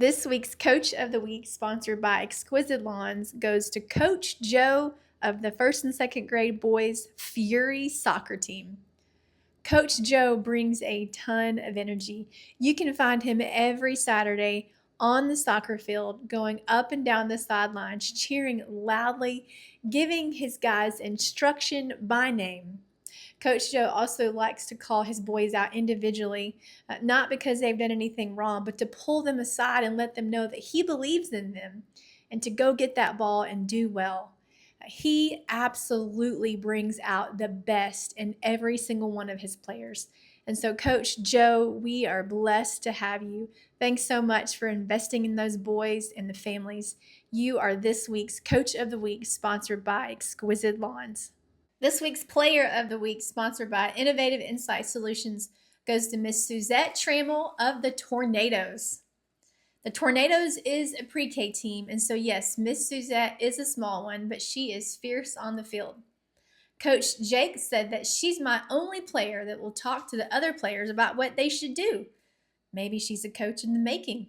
This week's Coach of the Week, sponsored by Exquisite Lawns, goes to Coach Joe of the first and second grade boys Fury soccer team. Coach Joe brings a ton of energy. You can find him every Saturday on the soccer field, going up and down the sidelines, cheering loudly, giving his guys instruction by name. Coach Joe also likes to call his boys out individually, not because they've done anything wrong, but to pull them aside and let them know that he believes in them and to go get that ball and do well. He absolutely brings out the best in every single one of his players. And so, Coach Joe, we are blessed to have you. Thanks so much for investing in those boys and the families. You are this week's Coach of the Week, sponsored by Exquisite Lawns. This week's Player of the Week, sponsored by Innovative Insight Solutions, goes to Miss Suzette Trammell of the Tornadoes. The Tornadoes is a pre-K team, and so yes, Miss Suzette is a small one, but she is fierce on the field. Coach Jake said that she's my only player that will talk to the other players about what they should do. Maybe she's a coach in the making.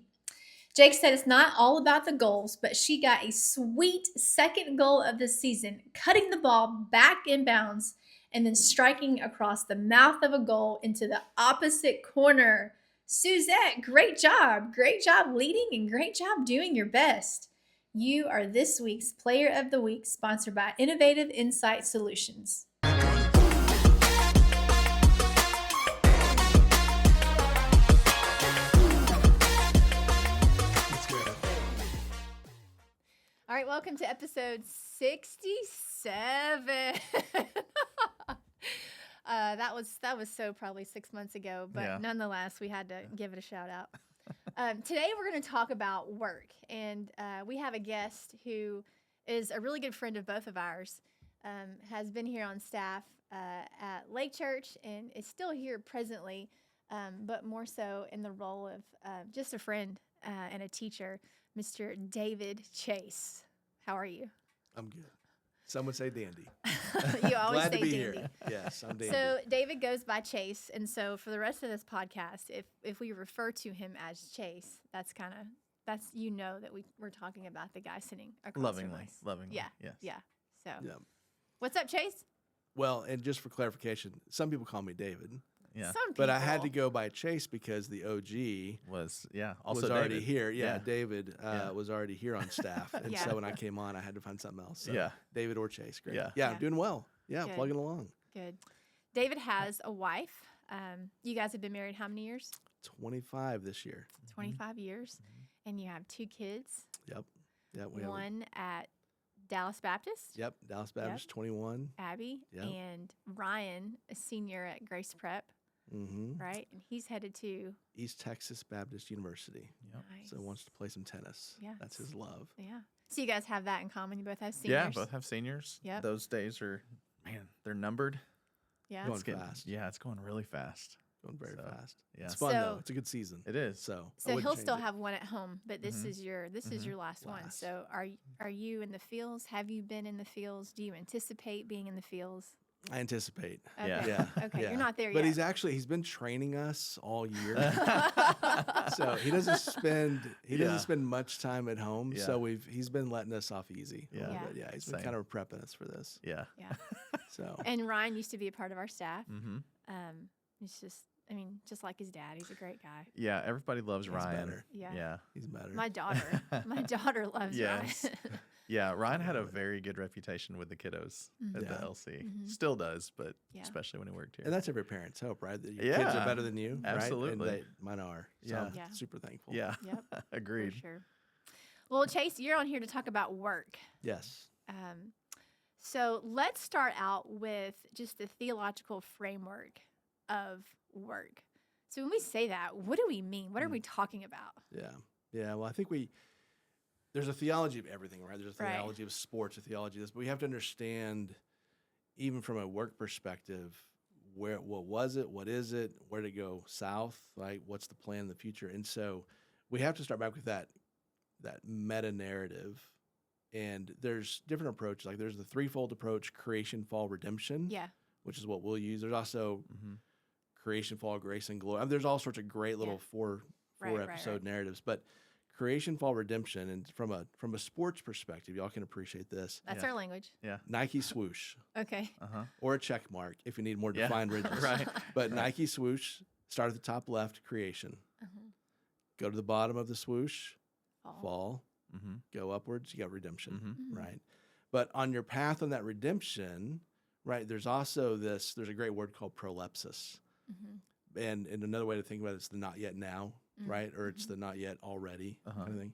Jake said it's not all about the goals, but she got a sweet second goal of the season, cutting the ball back in bounds and then striking across the mouth of a goal into the opposite corner. Suzette, great job. Great job leading and great job doing your best. You are this week's Player of the Week, sponsored by Innovative Insight Solutions. All right, welcome to episode 67. That was so probably 6 months ago, but nonetheless, we had to give it a shout out. Today, we're going to talk about work, and we have a guest who is a really good friend of both of ours, has been here on staff at Lake Church, and is still here presently, but more so in the role of just a friend and a teacher. Mr. David Chase. How are you? I'm good. Some would say dandy. You always Glad say to be dandy. here. Yes, I'm dandy. So David goes by Chase, and so for the rest of this podcast, if we refer to him as Chase, that's you know that we're talking about the guy sitting across from us. Lovingly. Yeah. Yes. Yeah. So Yeah. What's up, Chase? Well, and just for clarification, some people call me David. Yeah. Some people. But I had to go by Chase because the OG was was already David. here. Yeah, Yeah. David was already here on staff. And Yeah. so when I came on, I had to find something else. So Yeah. David or Chase. Great. Yeah. Yeah, doing well. Yeah, Good. plugging along. Good. David has a wife. You guys have been married how many years? 25 this year. 25 years. And you have two kids. Yep. Yep. We have- One at Dallas Baptist. Yep. Dallas Baptist, 21. Abby. Yep. And Ryan, a senior at Grace Prep. Mm-hmm. Right? And he's headed to East Texas Baptist University. Yep. Nice. So wants to play some tennis. Yeah. That's his love. Yeah. So you guys have that in common. You both have seniors. Yeah, both have seniors. Yep. Those days are, man, they're numbered. Yeah. Going It's getting- fast. Yeah, it's going really fast. Going very So, fast. Yeah. It's fun So- though. It's a good season. It is. So I So wouldn't he'll change still it. have one at home, but this Mhm. is your last one. Last. So are you in the fields? Have you been in the fields? Do you anticipate being in the fields? I anticipate. Okay. Yeah. Yeah. Okay. yeah. You're not there But yet. he's been training us all year. So he doesn't spend much time at home. Yeah. So he's been letting us off easy. A Yeah. little Yeah. bit. Yeah. He's been Same. kind of prepping us for this. Yeah. Yeah. So And Ryan used to be a part of our staff. Mm-hmm. He's just like his dad. He's a great guy. Yeah. Everybody loves He's Ryan. better. Yeah. Yeah. he's better. My daughter loves Yes. Ryan. Yeah. Ryan had a very good reputation with the kiddos at the Yeah. LC. Mhm. Still does, but Yeah. especially when he worked here. And that's every parent's hope, right? That your kids are Yeah. better than you, Absolutely. right? And mine are. So Yeah. I'm Yeah. super thankful. Yeah. Yep. For Agreed. sure. Well, Chase, you're on here to talk about work. Yes. So let's start out with just the theological framework of work. So when we say that, what do we mean? What are we talking about? Yeah. Yeah. Well, I think there's a theology of everything, right? There's a Right. theology of sports, a theology of this, but we have to understand, even from a work perspective, what was it? What is it? Where to go south? Like, what's the plan in the future? And so we have to start back with that meta narrative. And there's different approaches. Like there's the threefold approach: creation, fall, redemption. Yeah. Which is what we'll use. There's also Mm-hmm. creation, fall, grace, and glory. I mean, there's all sorts of great little Yeah. four Right, right, episode right. narratives. But creation, fall, redemption, and from a sports perspective, y'all can appreciate this. That's Yeah. our language. Yeah. Nike swoosh Okay. Uh-huh. or a check mark if you need more Yeah. defined ridges. Right. But Right. Nike swoosh, start at the top left, creation. Uh-huh. Go to the bottom of the swoosh, Fall. fall. Mm-hmm. Go upwards, you got redemption, Mm-hmm. Mm. right? But on your path on that redemption, right, there's also there's a great word called prolepsis. Mm-hmm. And another way to think about it is the not yet now, right? Or it's the not yet already Uh-huh. kind of thing.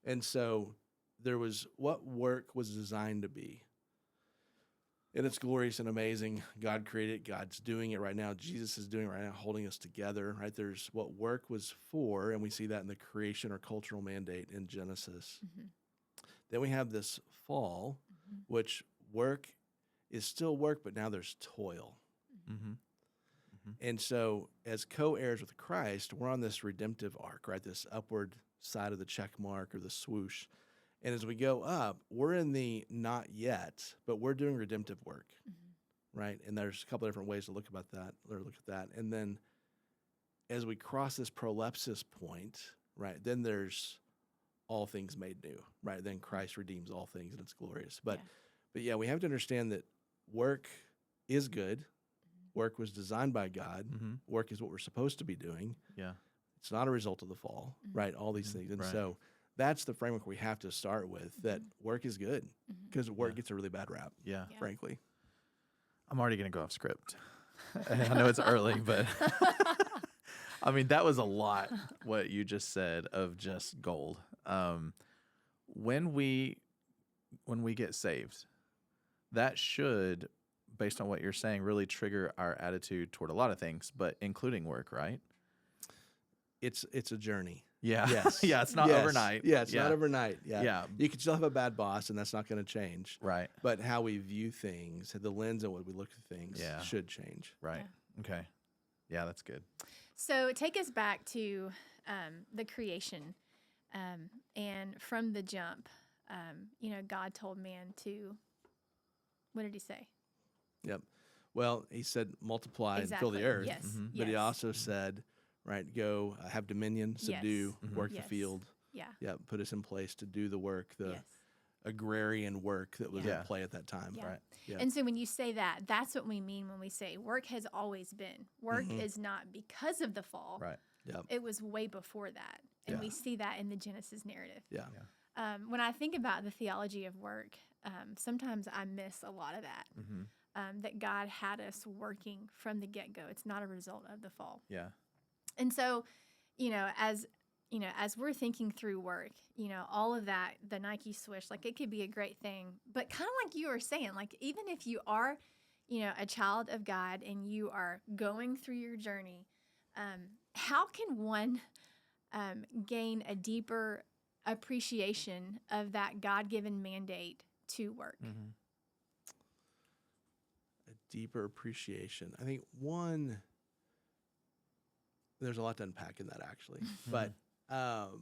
And so there was what work was designed to be. And it's glorious and amazing. God created it. God's doing it right now. Jesus is doing it right now, holding us together, right? There's what work was for, and we see that in the creation or cultural mandate in Genesis. Mm-hmm. Then we have this fall, Mm-hmm. which work is still work, but now there's toil. Mm-hmm. And so, as co-heirs with Christ, we're on this redemptive arc, right? This upward side of the check mark or the swoosh. And as we go up, we're in the not yet, but we're doing redemptive work, right? And there's a couple different ways to look at that. And then, as we cross this prolepsis point, right? Then there's all things made new, right? Then Christ redeems all things, and it's glorious. But yeah, we have to understand that work is good. Work was designed by God. Mm-hmm. Work is what we're supposed to be doing. Yeah. It's not a result of the fall, right? All these things. And Right. so that's the framework we have to start with, that work is good because work Yeah. gets a really bad rap, Yeah. Yeah. frankly. I'm already going to go off script. I know it's early, but I mean, that was a lot what you just said of just gold. When we get saved, that should, based on what you're saying, really trigger our attitude toward a lot of things, but including work, right? It's a journey. Yeah. Yes. Yeah, it's not Yes. overnight. Yeah, it's not overnight. Yeah. Yeah. You can still have a bad boss, and that's not going to change. Right. But how we view things, the lens at what we look at things Yeah. should change. Right. Okay. Yeah, that's good. So take us back to the creation, and from the jump, God told man to. What did he say? Yep. Well, he said multiply and fill the Exactly. earth. Yes. Mhm. But he Yes. also said, right, go have dominion, subdue, Mhm. work Yes. the field. Yeah. Yeah, put us in place to do the work, the Yes. agrarian work that was Yeah. at play at that time. Yeah. Right. Yeah. And so when you say that, that's what we mean when we say work has always been. Work is not because of the fall. Right. Yep. It was way before that. And Yeah. we see that in the Genesis narrative. Yeah. When I think about the theology of work, sometimes I miss a lot of that. Mm-hmm. That God had us working from the get-go. It's not a result of the fall. Yeah. And so, as we're thinking through work, all of that, the Nike swoosh, like it could be a great thing. But kind of like you were saying, like even if you are, a child of God and you are going through your journey, how can one gain a deeper appreciation of that God-given mandate to work? Mm-hmm. A deeper appreciation. I think there's a lot to unpack in that actually. But do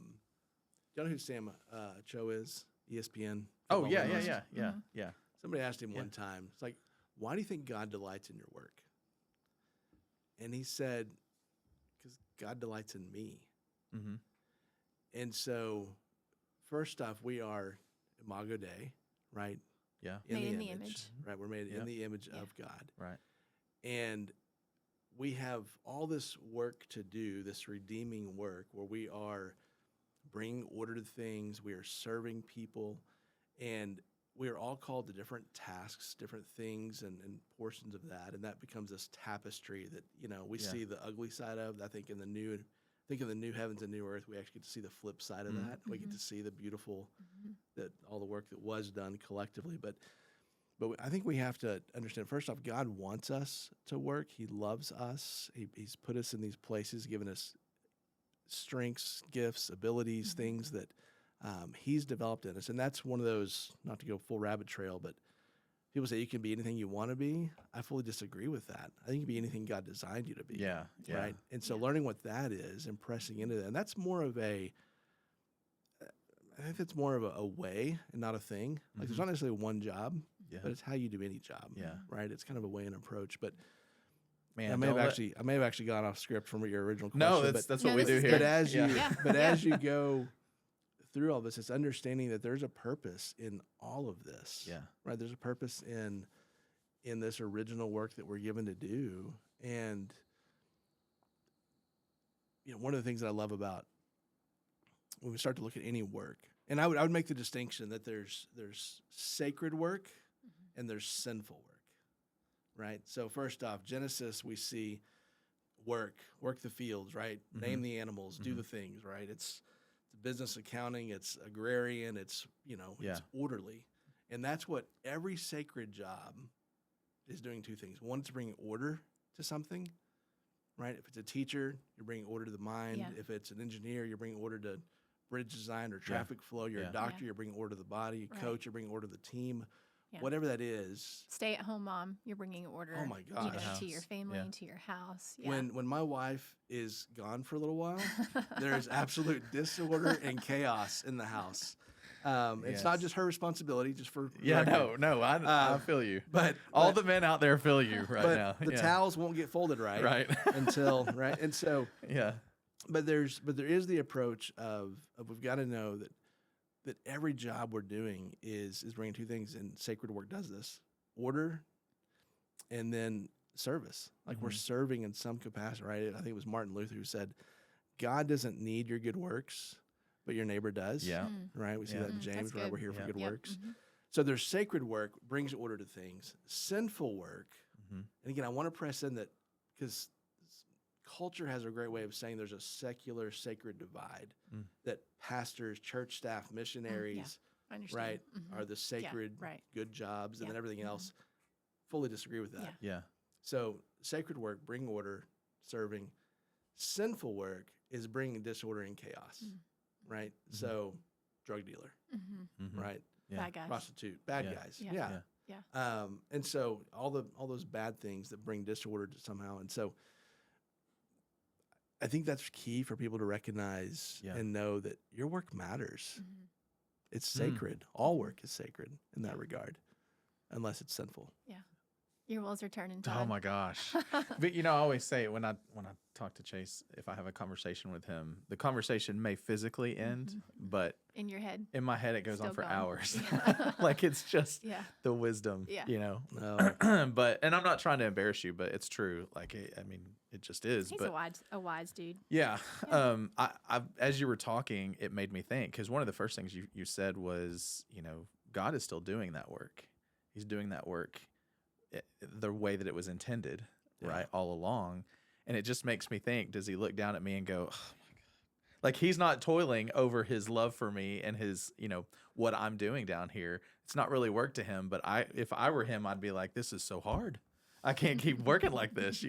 you know who Sam Cho is? ESPN. Oh, football yeah, analyst? yeah. Somebody asked him Yeah. one time, it's like, why do you think God delights in your work? And he said, because God delights in me. Mm-hmm. And so, first off, we are Imago Dei, right? Yeah. Made in the image. Right? We're made Yeah. in the image Yeah. of God. Right. And we have all this work to do, this redeeming work, where we are bringing order to things, we are serving people, and we are all called to different tasks, different things, and portions of that. And that becomes this tapestry that, we Yeah. see the ugly side of. I think in the new heavens and new earth, we actually get to see the flip side of that. We get to see the beautiful, that all the work that was done collectively. But I think we have to understand, first off, God wants us to work. He loves us. He's put us in these places, given us strengths, gifts, abilities, things that He's developed in us. And that's one of those, not to go full rabbit trail, but people say you can be anything you want to be. I fully disagree with that. I think you can be anything God designed you to be. Yeah. Yeah. Right. And so Yeah. learning what that is and pressing into that, and that's more of I think that's more of a way and not a thing. Like there's not necessarily one job, Yeah. but it's how you do any job. Yeah. Right. It's kind of a way and approach. But Man, I may have actually gone off script from your original question. No, but that's No, what we this do is here. but as you Yeah. but Yeah. as you go through all this, it's understanding that there's a purpose in all of this. Yeah. Right. There's a purpose in this original work that we're given to do. And, one of the things that I love about when we start to look at any work, and I would make the distinction that there's sacred work and there's sinful work, right? So first off, Genesis, we see work the fields, right? Name the animals, do the things, right? It's business accounting, it's agrarian, it's orderly. And that's what every sacred job is doing. Two things. One, it's bringing order to something, right? If it's a teacher, you're bringing order to the mind. Yeah. If it's an engineer, you're bringing order to bridge design or traffic flow. You're a doctor, you're bringing order to the body. A coach, you're bringing order to the team. Yeah. Whatever that is. Stay-at-home mom, you're bringing order. Oh my gosh. To your family, to your house. Yeah. When my wife is gone for a little while, there is absolute disorder and chaos in the house. It's not just her responsibility, just for I feel you. But all the men out there feel you right now. The towels won't get folded right until and so But there is the approach of we've got to know that every job we're doing is bringing two things, and sacred work does this: order, and then service. Like we're serving in some capacity, right? I think it was Martin Luther who said, "God doesn't need your good works, but your neighbor does." Yeah. Right. We see that in James, right? We're here for good works. Mm-hmm. So there's sacred work, brings order to things. Sinful work, and again, I want to press in that because culture has a great way of saying there's a secular sacred divide, that pastors, church staff, missionaries, right, are the sacred good jobs, and then everything else. Fully disagree with that. Yeah. So sacred work, bring order, serving. Sinful work is bringing disorder and chaos, right? So drug dealer, right? Yeah. Bad guys. Prostitute, bad guys. Yeah. And so all those bad things that bring disorder to somehow. And so I think that's key for people to recognize and know that your work matters. It's sacred. All work is sacred in that regard, unless it's sinful. Yeah. Your wheels are turning. Oh my gosh. But I always say when I talk to Chase, if I have a conversation with him, the conversation may physically end, but in your head, in my head, it goes Still on for gone. hours. Like it's just the wisdom, No. But, and I'm not trying to embarrass you, but it's true. Like, it just is. He's but a wise dude. Yeah. I as you were talking, it made me think, because one of the first things you said was, God is still doing that work. He's doing that work the way that it was intended, right, all along. And it just makes me think, does he look down at me and go, oh my God, like he's not toiling over his love for me and his, what I'm doing down here. It's not really work to him, but if I were him, I'd be like, this is so hard. I can't keep working like this,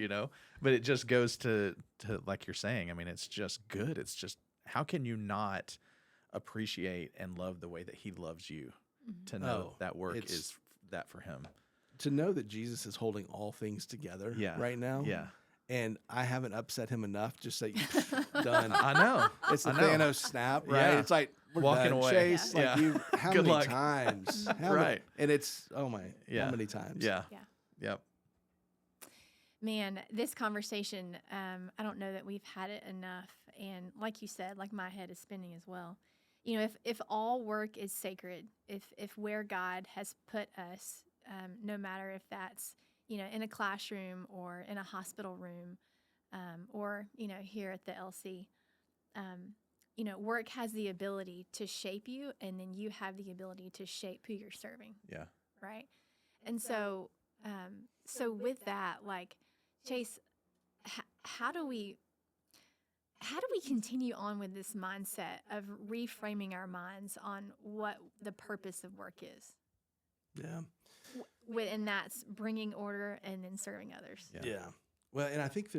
but it just goes to like you're saying, I mean, it's just good. It's just, how can you not appreciate and love the way that he loves you, to know that work is that for him? To know that Jesus is holding all things together right now. Yeah. And I haven't upset him enough. Just say, done. I know. It's the Thanos snap, right? Yeah. It's like, we're walking done. away. Chase, like how Good many luck. times? Right. And it's, how many times? Yeah. Yep. Man, this conversation, I don't know that we've had it enough. And like you said, like my head is spinning as well. If all work is sacred, if where God has put us, no matter if that's, in a classroom or in a hospital room, or, here at the LC, work has the ability to shape you, and then you have the ability to shape who you're serving. Yeah. Right. And so with that, like, Chase, how do we continue on with this mindset of reframing our minds on what the purpose of work is? Yeah. And that's bringing order and then serving others. Yeah. Well, and I think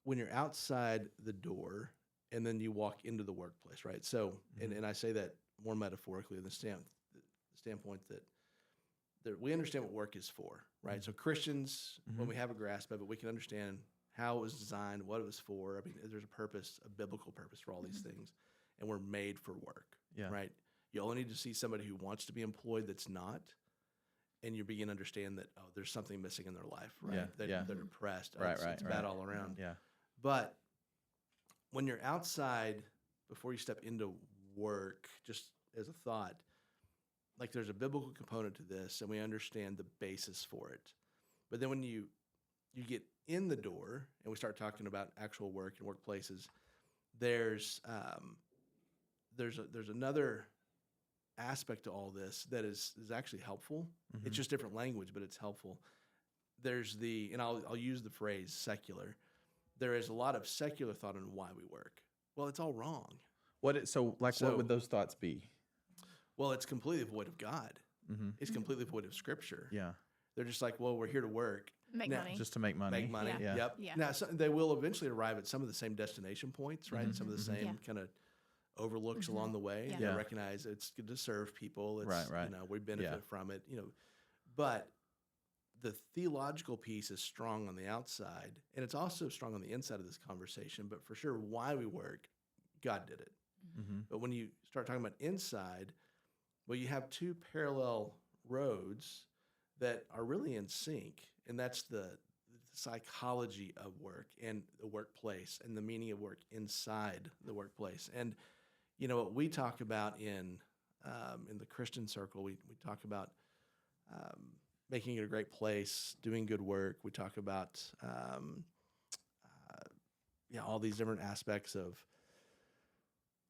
when you're outside the door and then you walk into the workplace, right? So, and I say that more metaphorically in the standpoint that we understand what work is for, right? So Christians, when we have a grasp of it, we can understand how it was designed, what it was for. I mean, there's a purpose, a biblical purpose for all these things, and we're made for work, right? You only need to see somebody who wants to be employed that's not, and you begin to understand that, there's something missing in their life, right? They're depressed. It's bad all around. Yeah. But when you're outside before you step into work, just as a thought, like there's a biblical component to this, and we understand the basis for it. But then when you get in the door and we start talking about actual work and workplaces, there's another aspect to all this that is actually helpful. Mhm. It's just different language, but it's helpful. There's and I'll use the phrase secular. There is a lot of secular thought on why we work. Well, it's all wrong. What would those thoughts be? Well, it's completely void of God. Mm-hmm. It's completely void of Scripture. Yeah. They're just like, well, we're here to work. Make Now, money. Just to make money. Make money. Yeah. Yep. Yeah. Now, they will eventually arrive at some of the same destination points, right? Mhm. Some of the Mhm. same Yeah. kind of overlooks Mhm. along the way. Yeah. They Yeah. recognize it's good to serve people. It's, Right. we benefit Yeah. from it, But the theological piece is strong on the outside, and it's also strong on the inside of this conversation. But for sure, why we work, God did it. Mm-hmm. But when you start talking about inside, well, you have two parallel roads that are really in sync, and that's the psychology of work and the workplace and the meaning of work inside the workplace. And what we talk about in the Christian circle, we talk about making it a great place, doing good work. We talk about all these different aspects of,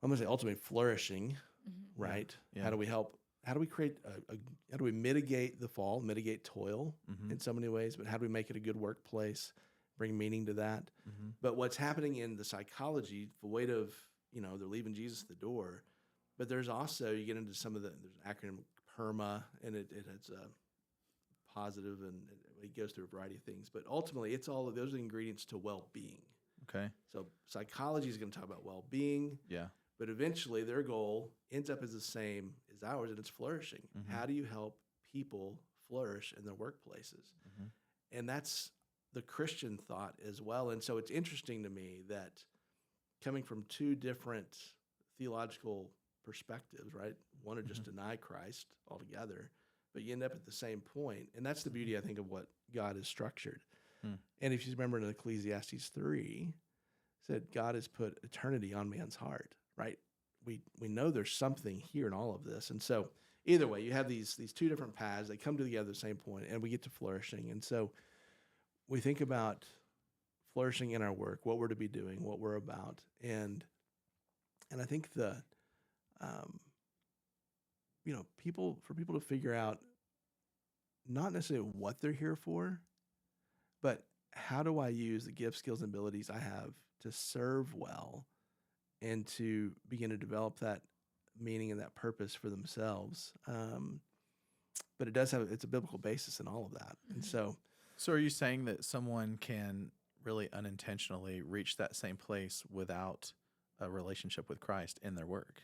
I'm going to say, ultimately flourishing, Mhm. right? Yeah. How do we help? How do we create how do we mitigate the fall, mitigate toil Mm-hmm. in so many ways, but how do we make it a good workplace, bring meaning to that? Mm-hmm. But what's happening in the psychology, the weight of, they're leaving Jesus at the door, but there's also, you get into some of there's an acronym PERMA, and it has a positive, and it goes through a variety of things, but ultimately it's all of those ingredients to well-being. Okay. So psychology is going to talk about well-being, Yeah. but eventually their goal ends up as the same as ours, and it's flourishing. Mhm. How do you help people flourish in their workplaces? Mhm. And that's the Christian thought as well. And so it's interesting to me that coming from two different theological perspectives, right? One would just Mhm. deny Christ altogether, but you end up at the same point. And that's the beauty, I think, of what God has structured. Hmm. And if you remember in Ecclesiastes 3, said God has put eternity on man's heart, right? We know there's something here in all of this. And so either way, you have these two different paths. They come together at the same point, and we get to flourishing. And so we think about flourishing in our work, what we're to be doing, what we're about. And I think for people to figure out not necessarily what they're here for, but how do I use the gifts, skills, and abilities I have to serve well and to begin to develop that meaning and that purpose for themselves. But it's a biblical basis in all of that. And Mhm. So are you saying that someone can really unintentionally reach that same place without a relationship with Christ in their work?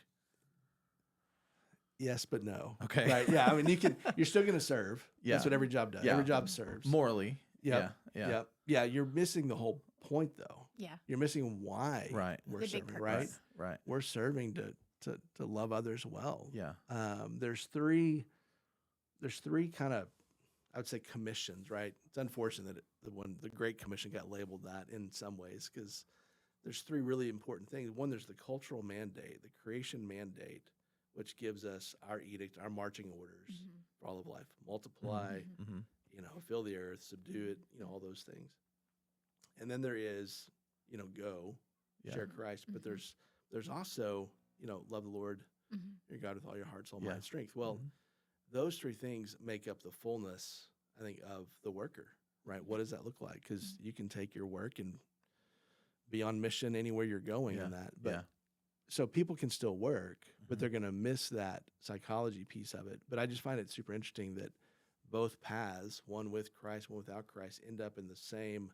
yes, but no. Okay. Right. Yeah. I mean, you're still going to serve. Yeah. That's what every job does. Yeah. Every job serves. Morally. Yep. Yeah. Yep. Yeah. You're missing the whole point, though. Yeah. You're missing why Right. we're The big serving, right? purpose. Right. We're serving to love others well. Yeah. There's three kind of, I would say, commissions, right? It's unfortunate that the Great Commission got labeled that in some ways, because there's three really important things. One, there's the cultural mandate, the creation mandate, which gives us our edict, our marching orders Mhm. for all of life: multiply, Mm-hmm. fill the earth, subdue it, all those things. And then there is, go, Yeah. share Christ. But Mhm. there's also, love the Lord Mhm. your God with all your heart, soul, Yeah. mind, and strength. Well, Mhm. those three things make up the fullness, I think, of the worker, right? What does that look like? Because you can take your work and be on mission anywhere you're going in that. But Yeah. so people can still work, but Mhm. they're going to miss that psychology piece of it. But I just find it super interesting that both paths, one with Christ, one without Christ, end up in the same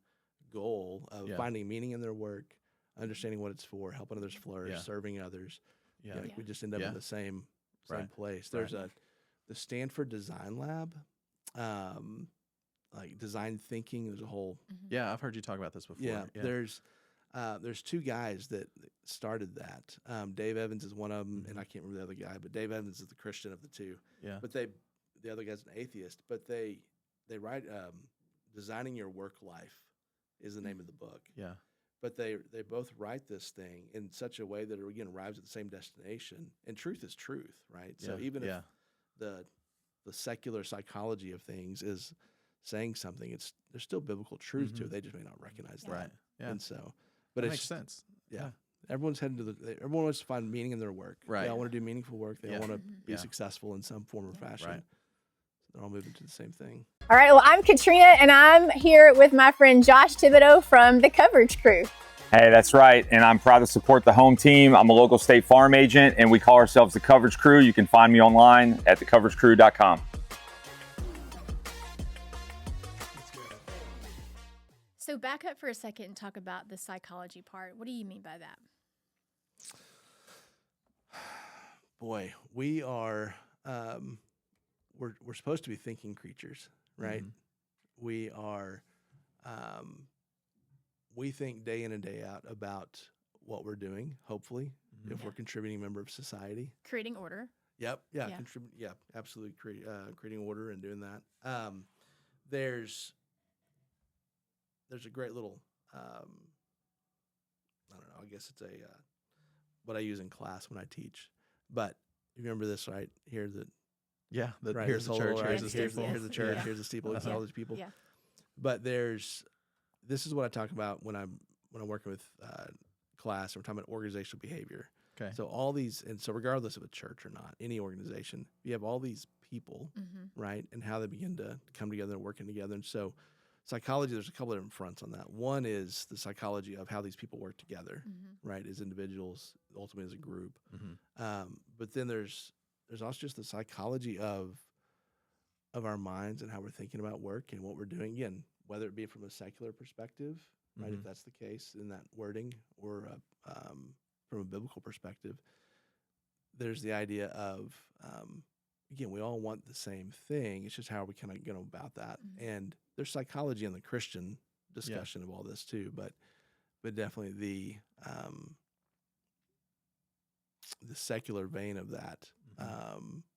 goal of Yeah. finding meaning in their work, understanding what it's for, helping others flourish, Yeah. serving others. Yeah. We just end up Yeah. in the same Right. place. There's Right. the Stanford Design Lab, like design thinking. There's a whole Mhm. Yeah. I've heard you talk about this before. yeah. There's two guys that started that. Dave Evans is one of them, and I can't remember the other guy, but Dave Evans is the Christian of the two. Yeah. But the other guy's an atheist. But they write, designing your work life is the name of the book. Yeah. but they both write this thing in such a way that it again arrives at the same destination. And truth is truth, right? So even if the secular psychology of things is saying something, there's still biblical truth to it. They just may not recognize that. Right. Yeah. And so, but That it's makes sense. Yeah. Everyone's heading to everyone wants to find meaning in their work. Right. They all want to do meaningful work. They all want to be Yeah. successful in some form or fashion. Right. So they're all moving to the same thing. All right, well, I'm Katrina, and I'm here with my friend Josh Thibodeau from the Coverage Crew. Hey, that's right. And I'm proud to support the home team. I'm a local State Farm agent, and we call ourselves the Coverage Crew. You can find me online at thecoveragecrew.com. So back up for a second and talk about the psychology part. What do you mean by that? Boy, we are we're supposed to be thinking creatures, right? We are we think day in and day out about what we're doing, hopefully, if we're a contributing member of society. Creating order. Yep. Yeah. Absolutely. Creating order and doing that. There's a great little, I don't know, I guess it's what I use in class when I teach. But you remember this, right? Here's the Here's the church, here's the steeple. Here's the church, here's the steeple, it's all these people. Yeah. But this is what I talk about when I'm working with class, and we're talking about organizational behavior. Okay. So all these, and so regardless of a church or not, any organization, you have all these people, right, and how they begin to come together and working together. And so psychology, there's a couple of different fronts on that. One is the psychology of how these people work together, right, as individuals, ultimately as a group. But then there's also just the psychology of our minds and how we're thinking about work and what we're doing. Again, whether it be from a secular perspective, right, if that's the case in that wording, or from a biblical perspective, there's the idea of, again, we all want the same thing. It's just how are we kind of going about that. And there's psychology in the Christian discussion of all this too, but definitely the secular vein of that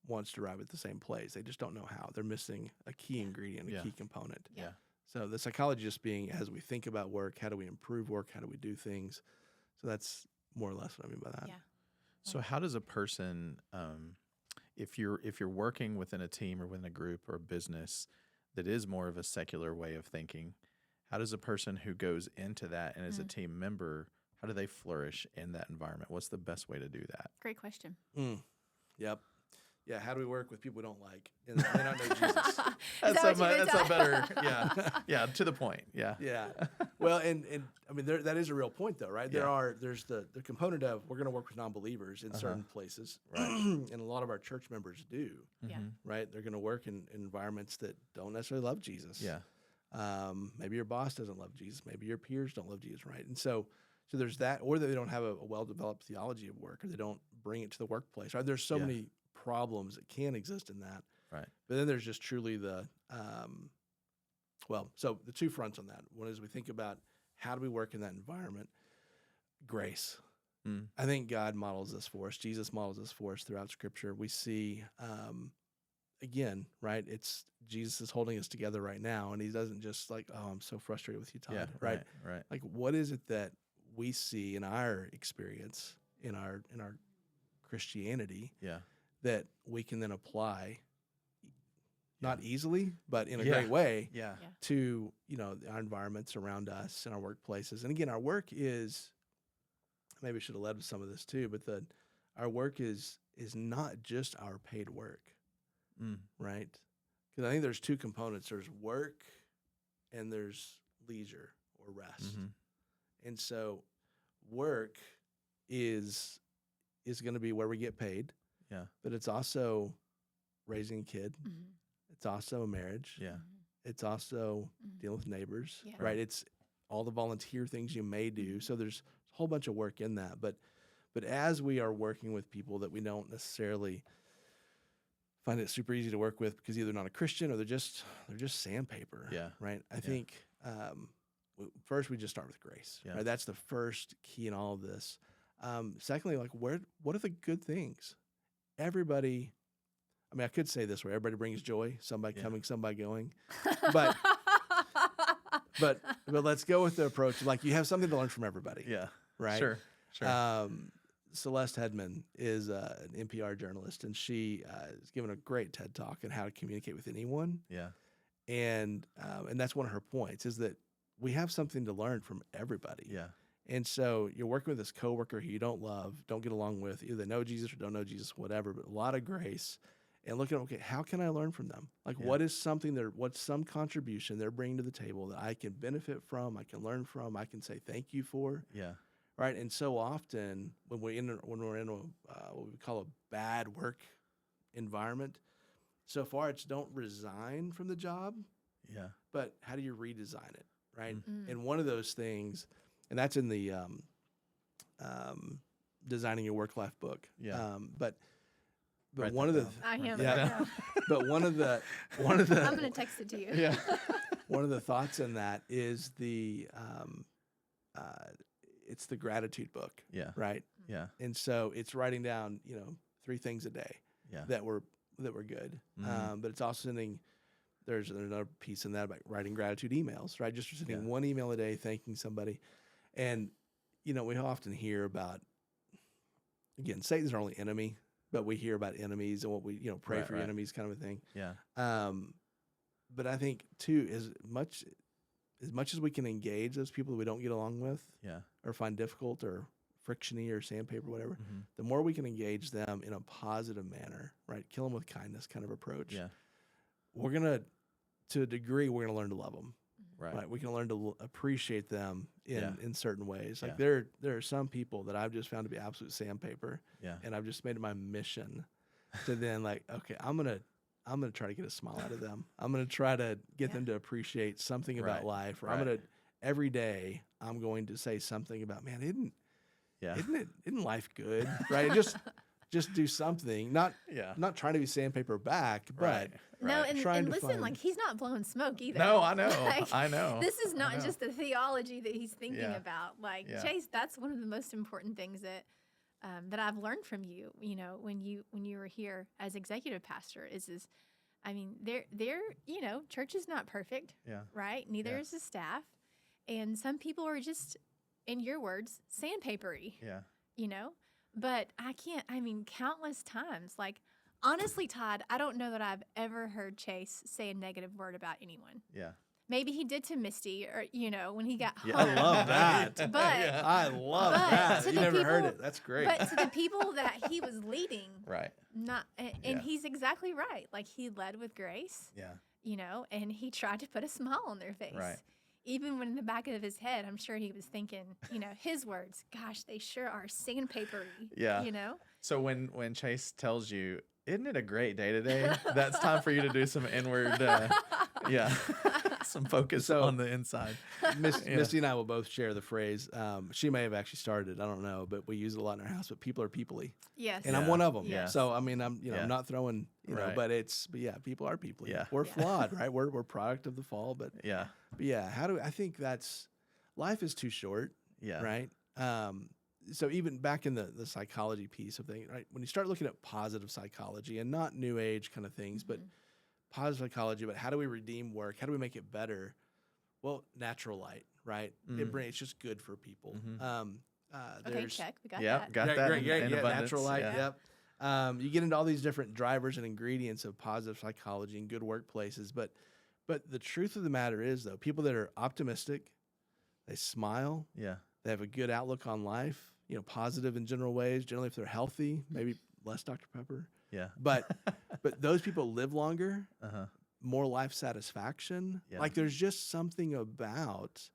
wants to arrive at the same place. They just don't know how. They're missing a key ingredient, a key component. Yeah. So the psychology just being, as we think about work, how do we improve work? How do we do things? So that's more or less what I mean by that. Yeah. So how does a person, if you're working within a team or within a group or a business that is more of a secular way of thinking, how does a person who goes into that and is a team member, how do they flourish in that environment? What's the best way to do that? Great question. Yep. Yeah, how do we work with people we don't like and they not know Jesus? That's a better, yeah, to the point, yeah. Yeah. Well, and I mean, that is a real point, though, right? There's the component of we're going to work with non-believers in certain places, right? And a lot of our church members do, right? They're going to work in environments that don't necessarily love Jesus. Yeah. Maybe your boss doesn't love Jesus. Maybe your peers don't love Jesus, right? And so there's that, or they don't have a well-developed theology of work, or they don't bring it to the workplace, right? There's so many problems that can exist in that. Right. But then there's just truly the, so the two fronts on that. One is we think about how do we work in that environment? Grace. I think God models this for us. Jesus models this for us throughout Scripture. We see, again, right, it's Jesus is holding us together right now, and he doesn't just like, oh, I'm so frustrated with you, Todd, right? Like, what is it that we see in our experience, in our Christianity, that we can then apply, not easily, but in a great way, to our environments around us and our workplaces. And again, our work is, maybe I should have led with some of this too, but our work is not just our paid work, right? Because I think there's two components. There's work and there's leisure or rest. And so work is going to be where we get paid. Yeah. But it's also raising a kid. It's also a marriage. Yeah. It's also dealing with neighbors, right? It's all the volunteer things you may do. So there's a whole bunch of work in that. But as we are working with people that we don't necessarily find it super easy to work with because either not a Christian or they're just sandpaper. Yeah. Right. I think first we just start with grace. Yeah. Right. That's the first key in all of this. Secondly, like what are the good things? Everybody, I mean, I could say this way: everybody brings joy. Somebody coming, somebody going. But but let's go with the approach. Like you have something to learn from everybody. Yeah. Right. Sure. Celeste Hedman is an NPR journalist, and she is giving a great TED talk on how to communicate with anyone. Yeah. And that's one of her points is that we have something to learn from everybody. Yeah. And so you're working with this coworker who you don't love, don't get along with, either they know Jesus or don't know Jesus, whatever, but a lot of grace. And looking at, okay, how can I learn from them? Like, Yeah. what is something what's some contribution they're bringing to the table that I can benefit from, I can learn from, I can say thank you for, Yeah. right? And so often when we're in what we call a bad work environment, so far it's don't resign from the job, Yeah. but how do you redesign it, right? Mm. And one of those things, and that's in the Designing Your Work-Life book. Yeah. But Write one of that the down. I am. Yeah. Yeah. but one of the I'm gonna text it to you. Yeah. one of the thoughts in that is it's the gratitude book, Yeah. right? Yeah. And so it's writing down 3 things a day Yeah. that were good. Mhm. But it's also sending. There's another piece in that about writing gratitude emails, right? Just sending Yeah. one email a day, thanking somebody. And, we often hear about, again, Satan's our only enemy, but we hear about enemies and what we, pray Right, for your right. enemies kind of a thing. Yeah. But I think too, as much as we can engage those people that we don't get along with Yeah. or find difficult or frictiony or sandpaper, whatever, Mhm. the more we can engage them in a positive manner, right? Kill them with kindness kind of approach. Yeah. To a degree, we're going to learn to love them. Right. Right. We can learn to appreciate them Yeah. in certain ways. Like Yeah. there are some people that I've just found to be absolute sandpaper, Yeah. and I've just made it my mission to then like, okay, I'm gonna try to get a smile out of them. I'm gonna try to get Yeah. them to appreciate something about Right. life, or Right. every day I'm going to say something about, man, Yeah. isn't life good, right? Just do something, not Yeah. not trying to be sandpaper back, but Right. No, Right. and Trying to listen, find- like he's not blowing smoke either. No, I know. Like, I know. This is I not know. just the theology that he's thinking Yeah. about. Like Yeah. Chase, that's one of the most important things that I've learned from you. When you were here as executive pastor, is I mean, church is not perfect, Yeah. right? Neither Yeah. is the staff, and some people are just, in your words, sandpapery. Yeah. But countless times, like, honestly, Todd, I don't know that I've ever heard Chase say a negative word about anyone. Yeah. Maybe he did to Misty, or, when he got home. Yeah. I love that. But, Yeah. I love But that. to You the never heard people- it. That's great. but to the people that he was leading, Right. and Yeah. he's exactly right. Like, he led with grace, Yeah. and he tried to put a smile on their face. Right. Even when in the back of his head, I'm sure he was thinking, his words, gosh, they sure are sandpapery. Yeah. So when Chase tells you, "Isn't it a great day today?" That's time for you to do some inward, some focus So- on the inside. Yeah. Misty and I will both share the phrase. She may have actually started it. I don't know, but we use it a lot in our house. But people are peoply, Yes. and I'm Yeah. one of them. Yeah. So I mean, I'm Yeah. I'm not throwing Right. but yeah, people are peoply. Yeah. We're Yeah. flawed, right? We're product of the fall, but Yeah. yeah. I think that's life is too short, Yeah. right? So even back in the psychology piece of things, right? When you start looking at positive psychology and not new age kind of things, but positive psychology, but how do we redeem work? How do we make it better? Well, natural light, right? It's just good for people. Mhm. Okay, There's check. We got Yeah. that. Got Great, that. great, in yeah, abundance. natural light. Yeah. Yep. You get into all these different drivers and ingredients of positive psychology and good workplaces, but the truth of the matter is, though, people that are optimistic, they smile, Yeah. they have a good outlook on life, positive in general ways. Generally, if they're healthy, maybe less Dr. Pepper, Yeah. but those people live longer, Uh-huh. more life satisfaction. Yeah. Like there's just something about,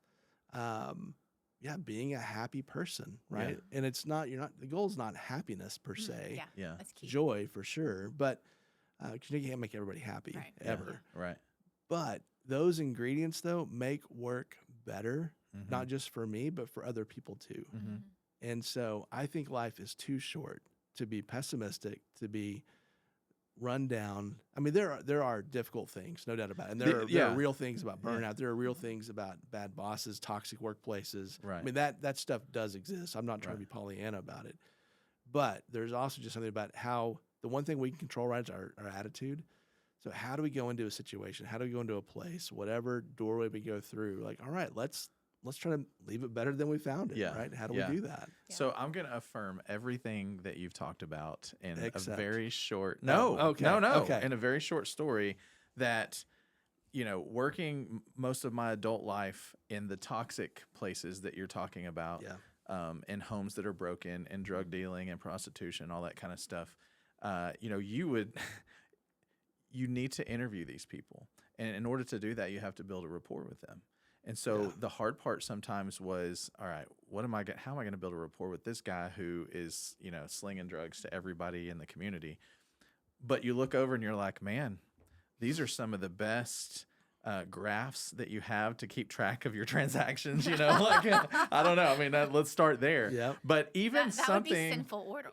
being a happy person, right? And it's not the goal is not happiness per se, Yeah, Yeah. that's key. joy for sure, but 'cause you can't make everybody happy Right. Yeah. ever. Right. But those ingredients though make work better, Mhm. not just for me, but for other people too. Mhm. And so I think life is too short to be pessimistic, to be run down. I mean, there are difficult things, no doubt about it. And there Yeah. are real things about Yeah. burnout. There are real things about bad bosses, toxic workplaces. Right. I mean, that stuff does exist. I'm not trying to Right. be Pollyanna about it. But there's also just something about how the one thing we can control, right, is our attitude. So how do we go into a situation? How do we go into a place, whatever doorway we go through? Like, all right, let's try to leave it better than we found it, Yeah. right? How do Yeah. we do that? So I'm going to affirm everything that you've talked about in Except- a very short. No, No, okay, no, okay. In a very short story that, working most of my adult life in the toxic places that you're talking about, in homes that are broken, and drug dealing and prostitution, all that kind of stuff, you need to interview these people. And in order to do that, you have to build a rapport with them. And so the hard part sometimes was, all right, how am I going to build a rapport with this guy who is, slinging drugs to everybody in the community? But you look over and you're like, man, these are some of the best graphs that you have to keep track of your transactions. I don't know. I mean, let's start there. Yep. But even that something, would be sinful order.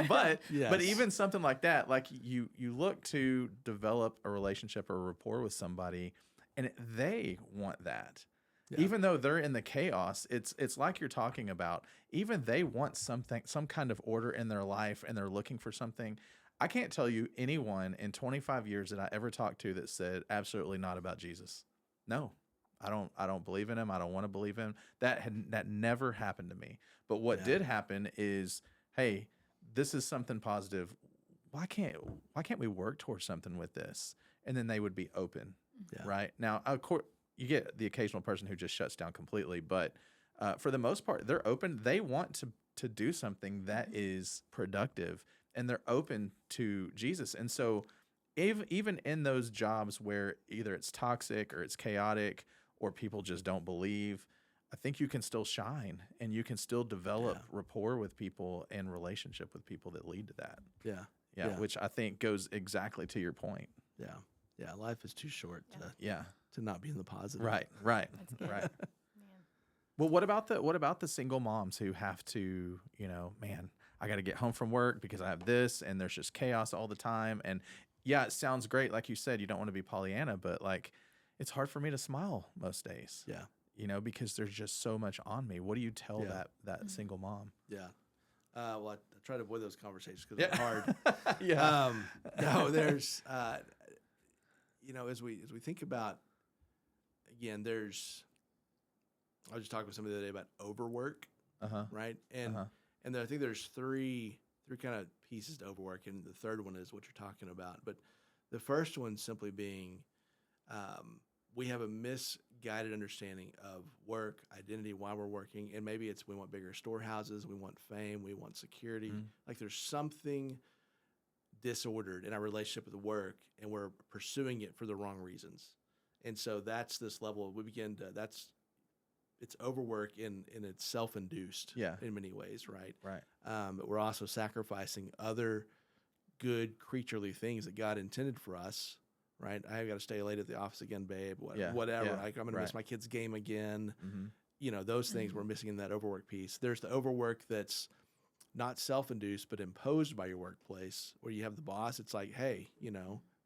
but Yes. even something like that, like you look to develop a relationship or a rapport with somebody, and they want that. Yeah. Even though they're in the chaos, it's like you're talking about. Even they want some kind of order in their life, and they're looking for something. I can't tell you anyone in 25 years that I ever talked to that said absolutely not about Jesus. No, I don't believe in him. I don't want to believe in him. That never happened to me. But what did happen is, hey, this is something positive. Why can't we work towards something with this? And then they would be open, right? Now, of course, you get the occasional person who just shuts down completely, but for the most part, they're open. They want to do something that is productive, and they're open to Jesus. And so even in those jobs where either it's toxic or it's chaotic or people just don't believe, I think you can still shine, and you can still develop rapport with people and relationship with people that lead to that. Yeah. Which I think goes exactly to your point. Yeah. Life is too short Yeah. to not be in the positive. Right. That's good. Right. Man. Well, what about the single moms who have to, man, I got to get home from work because I have this, and there's just chaos all the time. And yeah, it sounds great. Like you said, you don't want to be Pollyanna, but like, it's hard for me to smile most days. Yeah. Because there's just so much on me. What do you tell that single mom? Yeah. Well, I try to avoid those conversations because they're hard. Yeah. No, there's, as we think about, again, I was just talking with somebody the other day about overwork, right? And and I think there's three kind of pieces to overwork, and the third one is what you're talking about. But the first one simply being, we have a misguided understanding of work, identity, why we're working, and maybe it's we want bigger storehouses, we want fame, we want security. Like there's something disordered in our relationship with the work, and we're pursuing it for the wrong reasons. And so that's this level it's overwork and it's self-induced in many ways, right? Right. But we're also sacrificing other good creaturely things that God intended for us, right? I've got to stay late at the office again, babe, whatever. Yeah. Like I'm going to miss my kid's game again. Mm-hmm. Those things we're missing in that overwork piece. There's the overwork that's not self-induced, but imposed by your workplace, where you have the boss. It's like, hey,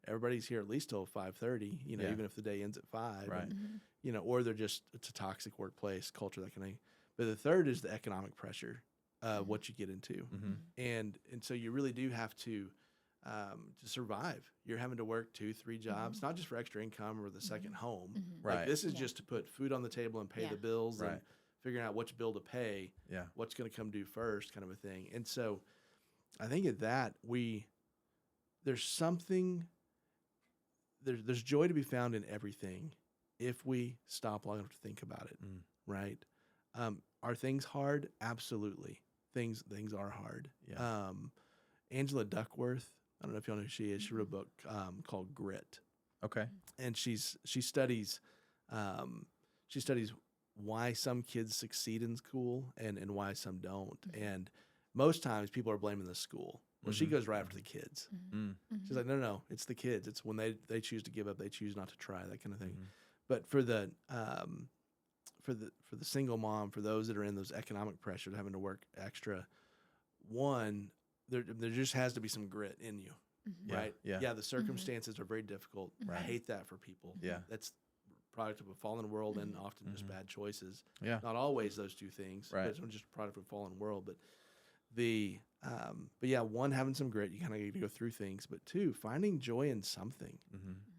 everybody's here at least till 5:30, even if the day ends at 5. Right. And, or it's a toxic workplace culture, that kind of thing. But the third is the economic pressure, what you get into. And so you really do have to survive. You're having to work 2-3 jobs, not just for extra income or the second home. Right. Like this is just to put food on the table and pay the bills and figuring out which bill to pay, what's going to come due first, kind of a thing. And so I think at that, there's something, there's joy to be found in everything if we stop long enough to think about it, right? Are things hard? Absolutely. Things are hard. Yeah. Angela Duckworth, I don't know if you know who she is. She wrote a book called Grit. Okay. And she studies why some kids succeed in school and why some don't. And most times people are blaming the school. Well, she goes right after the kids. She's like, no, it's the kids. It's when they choose to give up, they choose not to try, that kind of thing. But for the single mom, for those that are in those economic pressures, having to work extra, there just has to be some grit in you, right? Yeah. The circumstances are very difficult. I hate that for people. Yeah. That's product of a fallen world and often just bad choices. Yeah. Not always those two things, Right. but it's just a product of a fallen world. But the But yeah, one, having some grit, you kind of need to go through things, but two, finding joy in something,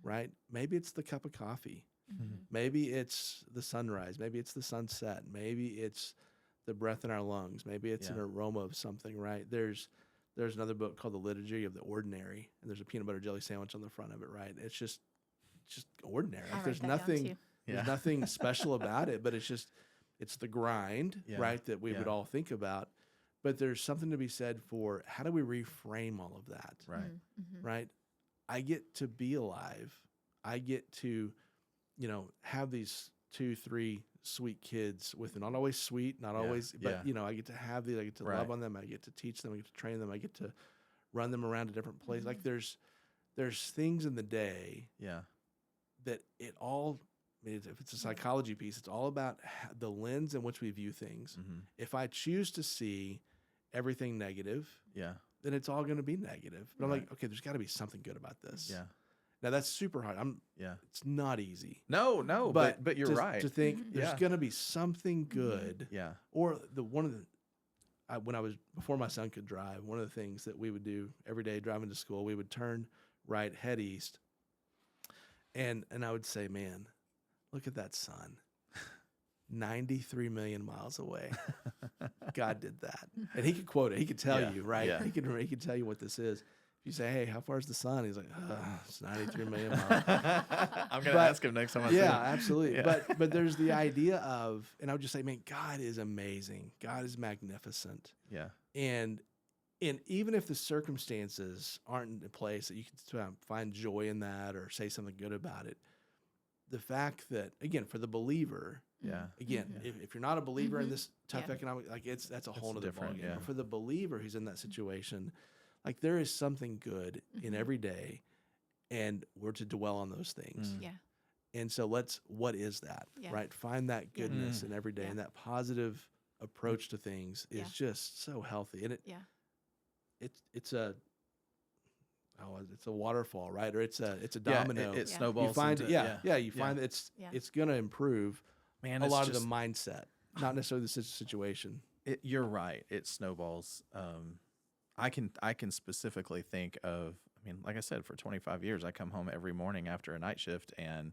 right? Maybe it's the cup of coffee. Maybe it's the sunrise. Maybe it's the sunset. Maybe it's the breath in our lungs. Maybe it's an aroma of something, right? There's another book called The Liturgy of the Ordinary, and there's a peanut butter jelly sandwich on the front of it, right? It's just ordinary. I'll Like, there's write that down, nothing too. there's nothing special about it, but it's the grind, right, that we would all think about. But there's something to be said for how do we reframe all of that? Right. Right? I get to be alive. I get to, have these 2-3 sweet kids with them. Not always sweet, not always, but I get to have these. I get to love on them. I get to teach them. I get to train them. I get to run them around to different places. Like there's things in the day that it all. I mean, if it's a psychology piece, it's all about the lens in which we view things. If I choose to see everything negative, then it's all going to be negative. But I'm like, okay, there's got to be something good about this. Now that's super hard. It's not easy. No, but you're right. To think there's going to be something good. Or before my son could drive, one of the things that we would do every day driving to school, we would turn right, head east, and I would say, man, look at that sun. 93 million miles away. God did that. And he could quote it. He could tell you, right? He could tell you what this is. If you say, hey, how far is the sun? He's like, it's 93 million miles. I'm going to ask him next time I see him. Yeah, absolutely. Yeah. But there's the idea of, and I would just say, man, God is amazing. God is magnificent. Yeah. And even if the circumstances aren't in place that you can find joy in that or say something good about it, the fact that, again, for the believer, if you're not a believer in this tough economic, like that's a whole other ballgame. But for the believer who's in that situation, like there is something good in every day, and we're to dwell on those things. And so what is that, right? Find that goodness in every day, and that positive approach to things is just so healthy. And it's a waterfall, right? Or it's a domino. It snowballs. You find into, you find that it's going to improve a lot of the mindset, not necessarily the situation. You're right. It snowballs. I can specifically think of, I mean, like I said, for 25 years, I come home every morning after a night shift, and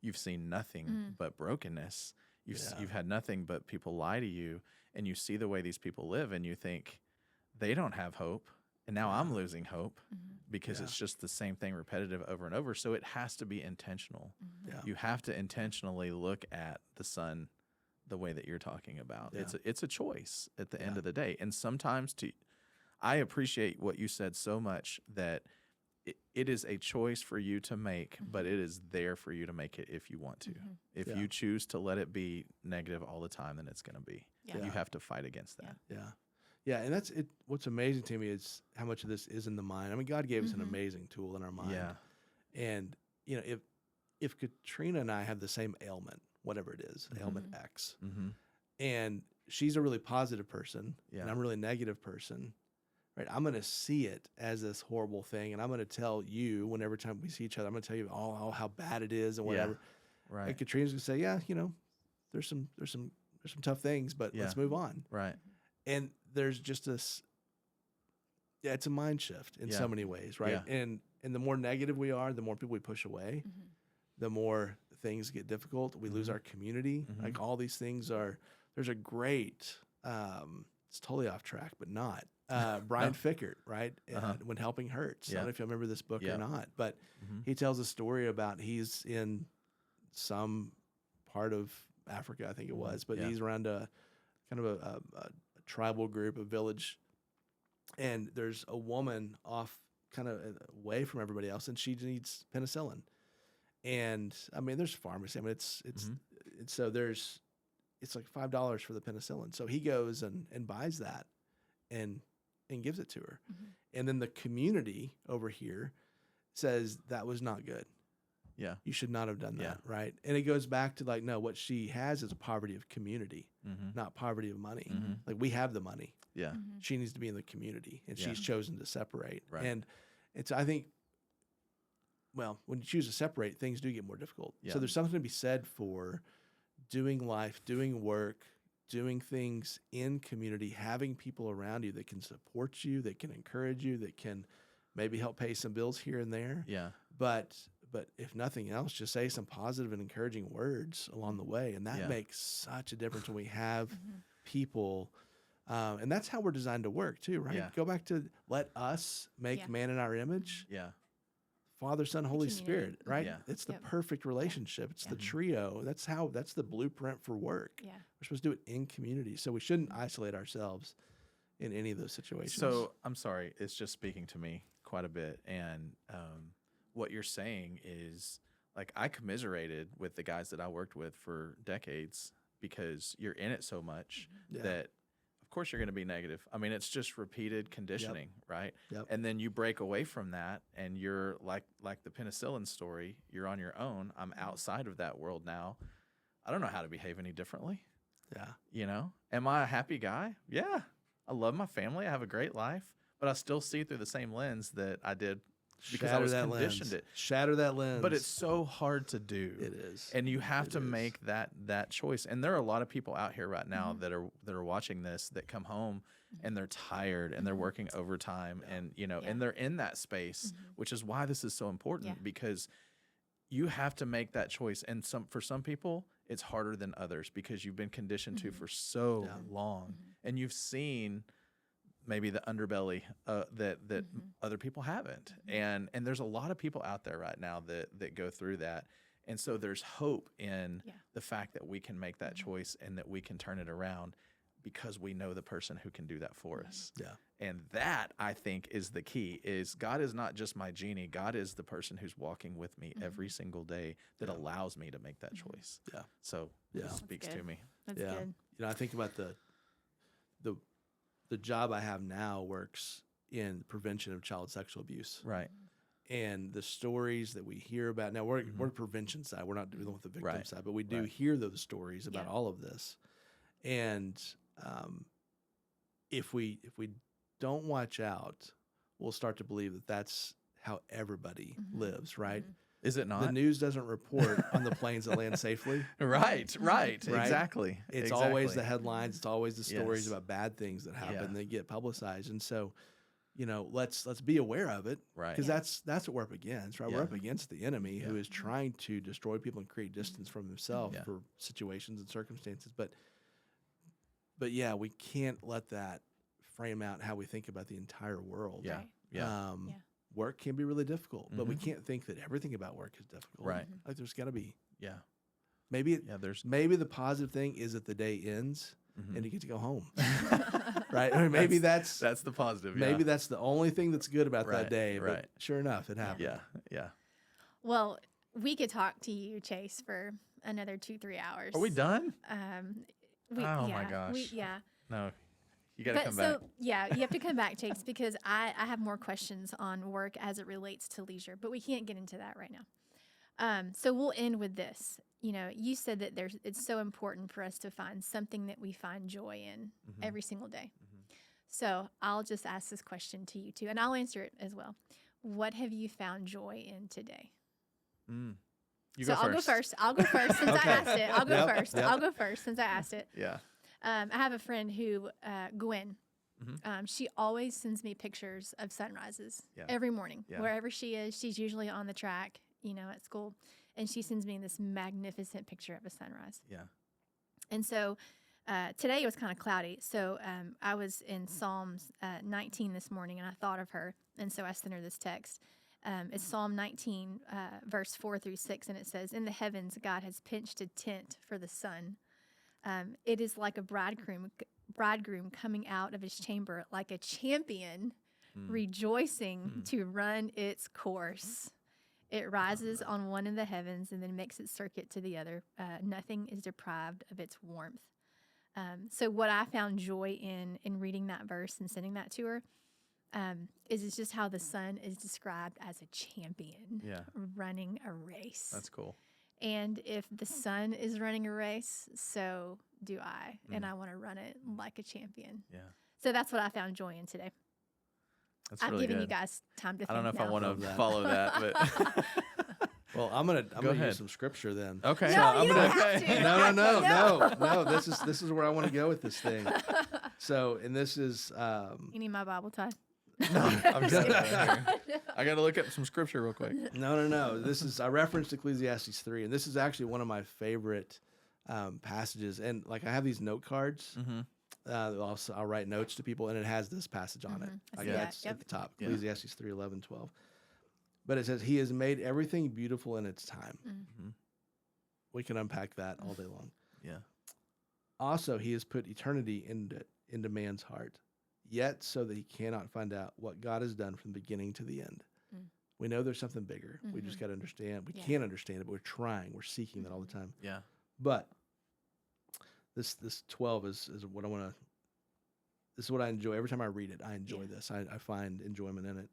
you've seen nothing but brokenness. You've had nothing but people lie to you, and you see the way these people live, and you think they don't have hope. And now I'm losing hope because it's just the same thing repetitive over and over. So it has to be intentional. You have to intentionally look at the sun the way that you're talking about. It's a choice at the end of the day. And sometimes I appreciate what you said so much, that it is a choice for you to make, but it is there for you to make it if you want to. If you choose to let it be negative all the time, then it's going to be. You have to fight against that. Yeah, and that's it. What's amazing to me is how much of this is in the mind. I mean, God gave us an amazing tool in our mind. And if Katrina and I have the same ailment, whatever it is, ailment X, and she's a really positive person, and I'm a really negative person, right? I'm going to see it as this horrible thing, and I'm going to tell you whenever time we see each other, I'm going to tell you all how bad it is and whatever. Right. And Katrina's going to say, there's some tough things, but let's move on. Right. And there's just this, it's a mind shift in so many ways, right? And the more negative we are, the more people we push away, the more things get difficult. We lose our community. Like all these things there's a great, it's totally off track, but not. Brian Fickert, right? When Helping Hurts. I don't know if you remember this book or not, but he tells a story about he's in some part of Africa, I think it was, but he's around a kind of a tribal group, a village, and there's a woman off kind of away from everybody else, and she needs penicillin. And I mean, there's pharmacy. I mean, it's like $5 for the penicillin. So he goes and buys that and gives it to her. And then the community over here says that was not good. Yeah. You should not have done that, right? And it goes back to like, no, what she has is a poverty of community, not poverty of money. Like we have the money. Yeah. She needs to be in the community, and she's chosen to separate. Right. And it's, I think, well, when you choose to separate, things do get more difficult. Yeah. So there's something to be said for doing life, doing work, doing things in community, having people around you that can support you, that can encourage you, that can maybe help pay some bills here and there. Yeah. But if nothing else, just say some positive and encouraging words along the way. And that Yeah. makes such a difference when we have Mm-hmm. people. And that's how we're designed to work too, right? Yeah. Go back to let us make Yeah. man in our image. Yeah. Father, Son, Holy community. Spirit, right? Yeah. It's the Yep. perfect relationship. It's the trio. That's the blueprint for work. Yeah. We're supposed to do it in community. So we shouldn't isolate ourselves in any of those situations. So I'm sorry, it's just speaking to me quite a bit. And what you're saying is like I commiserated with the guys that I worked with for decades because you're in it so much Yeah. that of course you're going to be negative. I mean, it's just repeated conditioning, right? Yep. And then you break away from that and you're like the penicillin story, you're on your own. I'm outside of that world now. I don't know how to behave any differently. Yeah. You know, am I a happy guy? Yeah. I love my family. I have a great life, but I still see through the same lens that I did because I Shatter was that conditioned lens. it. Shatter that lens. But it's so hard to do. It is. And you have It to is. make that choice. And there are a lot of people out here right now Mm-hmm. that are watching this that come home and they're tired and they're working overtime and you know, Yeah. and they're in that space, which is why this is so important Yeah. because you have to make that choice. And for some people, it's harder than others because you've been conditioned to for so Yeah. long, and you've seen maybe the underbelly that other people haven't. And there's a lot of people out there right now that go through that. And so there's hope in Yeah. the fact that we can make that choice and that we can turn it around because we know the person who can do that for us. Yeah. And that, I think, is the key, is God is not just my genie. God is the person who's walking with me every single day that allows me to make that choice. Yeah. So Yeah. it That's speaks to good. me. That's Yeah. good. You know, I think about the job I have now works in prevention of child sexual abuse. Right. And the stories that we hear about now, we're prevention side. We're not dealing with the victim Right. side, but we do Right. hear those stories about Yeah. all of this. And if we don't watch out, we'll start to believe that that's how everybody lives, right? Is it The not? news doesn't report on the planes that land safely. Right. Right? Exactly. It's Exactly. always the headlines. It's always the stories Yes. about bad things that happen Yeah. that get publicized. And so, you know, let's be aware of it, Right. because that's what we're up against, right? We're Yeah. up against the enemy who Yeah. is trying to destroy people and create distance from himself Yeah. for situations and circumstances. But yeah, we can't let that frame out how we think about the entire world. Yeah. Right. Yeah. Um, Yeah. Work can be really difficult, but we Mhm. can't think that everything about work is difficult. Right. Like there's got to be Yeah. maybe Yeah. There's maybe the positive thing is that the day ends Mhm. and you get to go home, right? Or maybe that's that's the positive. maybe yeah. that's the only thing that's good about that Right, day. right. But sure enough, it happened. Yeah. Yeah. Well, we could talk to you, Chase, for another 2-3 hours. Are we done? Yeah, Oh my gosh. yeah. No. You got to But come so back. yeah, you have to come back, Chase, because I have more questions on work as it relates to leisure, but we can't get into that right now. So we'll end with this. You know, you said that it's so important for us to find something that we find joy in every single day. So I'll just ask this question to you too, and I'll answer it as well. What have you found joy in today? You So go I'll go first. I'll go first since Okay. I asked it. I'll go Yep, first. yep. I'll go first since I asked it. Yeah. I have a friend who, Gwen, Mm-hmm. she always sends me pictures of sunrises Yeah. every morning. Yeah. Wherever she is, she's usually on the track, you know, at school. And she sends me this magnificent picture of a sunrise. Yeah. And so today it was kind of cloudy. So I was in Psalms 19 this morning and I thought of her. And so I sent her this text. It's Psalm 19, verse 4-6. And it says, "In the heavens, God has pitched a tent for the sun. It is like a bridegroom coming out of his chamber, like a champion rejoicing to run its course. It rises on one of the heavens and then makes its circuit to the other. Nothing is deprived of its warmth." So what I found joy in reading that verse and sending that to her is it's just how the sun is described as a champion Yeah. running a race. That's cool. And if the sun is running a race, so do I. And I want to run it like a champion. Yeah. So that's what I found joy in today. That's I've really given good. you guys time to think I don't know if I now. want Love to that. follow that, but Well, I'm gonna ahead. use some scripture then. Okay. No, So I'm you gonna, don't have to. no. This is where I want to go with this thing. So, and this is You need my Bible, Todd? No, I'm good. Right here. I got to look up some scripture real quick. no. This is I referenced Ecclesiastes 3, and this is actually one of my favorite passages. And like I have these note cards. Mm-hmm. I'll write notes to people, and it has this passage on it. I Like see that. that's Yep. at the top, Yeah. Ecclesiastes 3, 11, 12. But it says, "He has made everything beautiful in its time." Mm-hmm. We can unpack that all day long. Yeah. Also, He has put eternity into man's heart, yet so that he cannot find out what God has done from the beginning to the end. Mm. We know there's something bigger. We just got to understand. We Yeah. can't understand it, but we're trying. We're seeking that all the time. Yeah. But this 12 is what I want to. This is what I enjoy. Every time I read it, I enjoy this. I find enjoyment in it.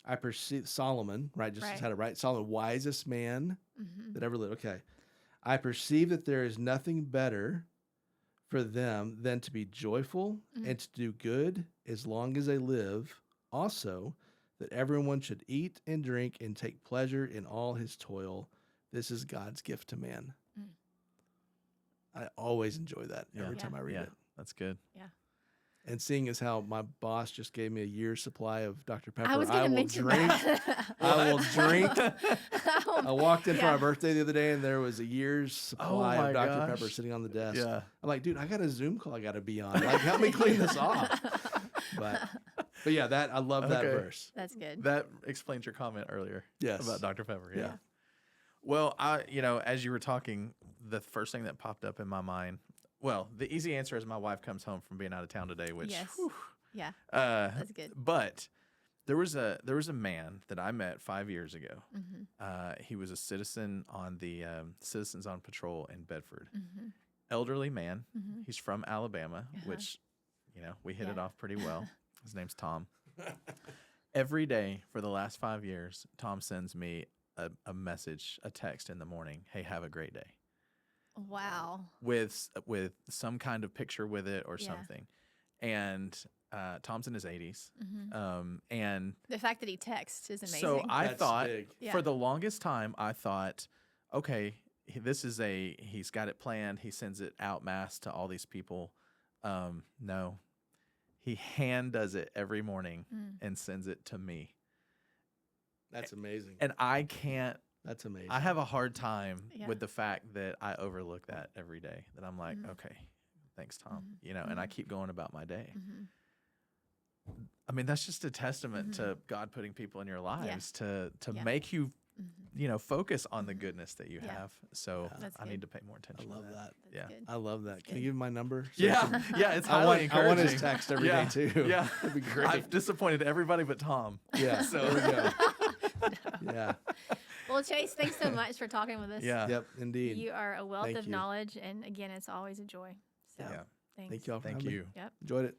I perceive Solomon, right? Just Right. had it right. Solomon, wisest man Mm-hmm. that ever lived. Okay. I perceive that there is nothing better for them than to be joyful and to do good as long as they live. Also, that everyone should eat and drink and take pleasure in all his toil. This is God's gift to man. Mm. I always enjoy that every Yeah. time I read Yeah. it. That's good. And seeing as how my boss just gave me a year's supply of Dr. Pepper, I was going to will mention drink. that. I will drink. I walked in for Yeah. my birthday the other day, and there was a year's supply my of Dr. gosh. Pepper sitting on the desk. Yeah. I'm like, dude, I got a Zoom call I got to be on. Like, help me clean this off. But yeah, I love that Okay. verse. That's good. That explains your comment earlier. Yes. About Dr. Pepper. Yeah. Yeah. Well, as you were talking, the first thing that popped up in my mind, well, the easy answer is my wife comes home from being out of town today, which, Yes. whew, Yeah, that's good. But there was a man that I met 5 years ago. Mm-hmm. He was a citizen on the Citizens on Patrol in Bedford. Mm-hmm. Elderly man. Mm-hmm. He's from Alabama, Uh-huh. which, we hit it Yeah. off pretty well. His name's Tom. Every day for the last 5 years, Tom sends me a message, a text in the morning. Hey, have a great day. Wow. With some kind of picture with it or Yeah. something. And Tom's in his 80s. Mm-hmm. And The fact that he texts is amazing. so I That's thought, big. Yeah. for the longest time, I thought, okay, he's got it planned. He sends it out mass to all these people. No, he hand does it every morning and sends it to me. That's amazing. And I can't, That's amazing. I have a hard time Yeah. with the fact that I overlook that every day, that I'm like, okay, thanks, Tom, and I keep going about my day. Mm-hmm. I mean, that's just a testament to God putting people in your lives to Yeah. make you, focus on the goodness that you Yeah. have. So That's I good. need to pay more I attention love to that. that. That's Yeah. good. I love that. Can good. you give him my number? Yeah, yeah, it's I highly want encouraging. his text every day too. Yeah, That'd be great. I've disappointed everybody but Tom. Yeah. So- there we go. Yeah. Well, Chase, thanks so much for talking with us. Yeah. Yep. Indeed. You are a wealth Thank of you. knowledge, and again, it's always a joy. So, Yeah. thanks. Thank y'all for Thank having me. you. Yep. Enjoyed it.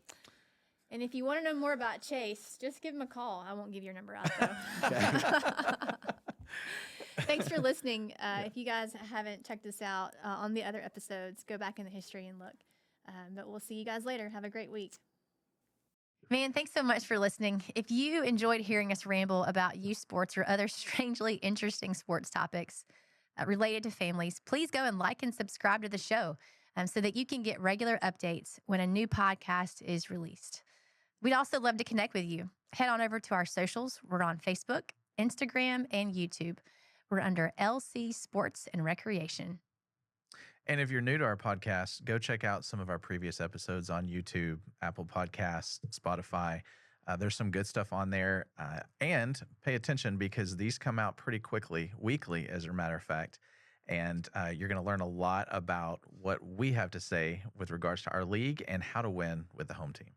And if you want to know more about Chase, just give him a call. I won't give your number out though. Thanks for listening. If you guys haven't checked us out on the other episodes, go back in the history and look. But we'll see you guys later. Have a great week. Man, thanks so much for listening. If you enjoyed hearing us ramble about youth sports or other strangely interesting sports topics related to families, please go and like and subscribe to the show so that you can get regular updates when a new podcast is released. We'd also love to connect with you. Head on over to our socials. We're on Facebook, Instagram, and YouTube. We're under LC Sports and Recreation. And if you're new to our podcast, go check out some of our previous episodes on YouTube, Apple Podcasts, Spotify. There's some good stuff on there. And pay attention because these come out pretty quickly, weekly, as a matter of fact. And you're going to learn a lot about what we have to say with regards to our league and how to win with the home team.